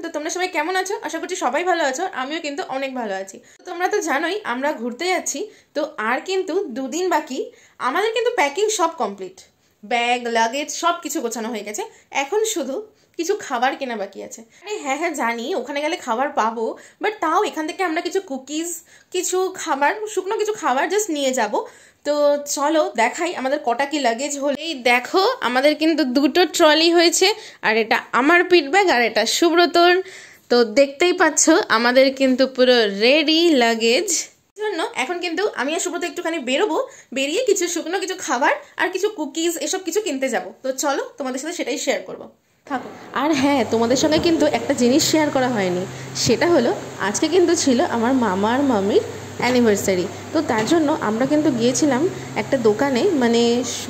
তো তোমরা সবাই কেমন আছো? আশা করছি সবাই ভালো আছো, আমিও কিন্তু অনেক ভালো আছি। তো তোমরা তো জানোই আমরা ঘুরতে যাচ্ছি, তো আর কিন্তু দুদিন বাকি। আমাদের কিন্তু প্যাকিং সব কমপ্লিট, ব্যাগ লাগেজ সব কিছু গোছানো হয়ে গেছে। এখন শুধু কিছু খাবার কেনা বাকি আছে। আরে হ্যাঁ হ্যাঁ জানি ওখানে গেলে খাবার পাবো, বাট তাও এখান থেকে আমরা কিছু কুকিজ, কিছু খাবার, শুকনো কিছু খাবার জাস্ট নিয়ে যাব। তো চলো দেখাই আমাদের কটা কি লাগেজ হলো। এই দেখো আমাদের কিন্তু দুটো ট্রলি হয়েছে, আর এটা আমার পিট ব্যাগ আর এটা সুব্রতর। তো দেখতেই পাচ্ছ আমাদের কিন্তু পুরো রেডি লাগেজ জন্য। এখন কিন্তু আমি আর সুব্রত একটুখানি বেরোবো, বেরিয়ে কিছু শুকনো কিছু খাবার আর কিছু কুকিজ এসব কিছু কিনতে যাব। তো চলো তোমাদের সাথে সেটাই শেয়ার করবো, থাকো। আর হ্যাঁ, তোমাদের সঙ্গে কিন্তু একটা জিনিস শেয়ার করা হয়নি, সেটা হলো আজকে কিন্তু ছিল আমার মামা আর মামির অ্যানিভার্সারি। তো তার জন্য আমরা কিন্তু গিয়েছিলাম একটা দোকানে, মানে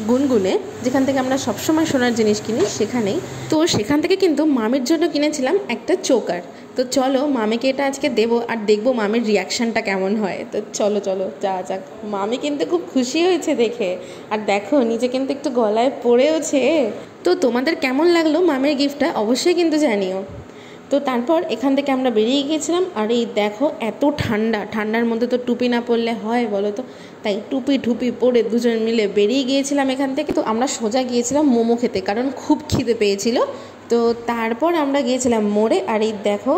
গুনগুনে, যেখান থেকে আমরা সবসময় সোনার জিনিস কিনি সেখানেই। তো সেখান থেকে কিন্তু মামির জন্য কিনেছিলাম একটা চোকার। তো চলো মামিকে এটা আজকে দেবো আর দেখবো মামির রিয়াকশানটা কেমন হয়। তো চলো চলো যাওয়া যাক। মামি কিন্তু খুব খুশি হয়েছে দেখে, আর দেখো নিচে কিন্তু একটু গলায় পড়েওছে। তো তোমাদের কেমন লাগলো মামির গিফটটা অবশ্যই কিন্তু জানিও। তো তারপর এখান থেকে আমরা বেরিয়ে গিয়েছিলাম, আর এই দেখো এত ঠান্ডা, ঠান্ডার মধ্যে তো টুপি না পরলে হয় বলো তো, তাই টুপি ঠুপি পরে দুজন মিলে বেরিয়ে গিয়েছিলাম এখান থেকে। তো আমরা সোজা গিয়েছিলাম মোমো খেতে, কারণ খুব খিদে পেয়েছিল। তো তারপর আমরা গিয়েছিলাম মোড়ে, আর এই দেখো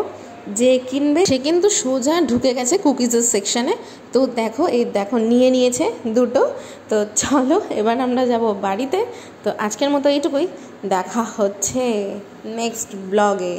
যে কিনবে সে কিন্তু সোজা ঢুকে গেছে কুকিজের সেকশানে। তো দেখো এই দেখো নিয়ে নিয়েছে দুটো। তো চলো এবার আমরা যাব বাড়িতে। তো আজকের মতো এইটুকুই, দেখা হচ্ছে নেক্সট ব্লগে।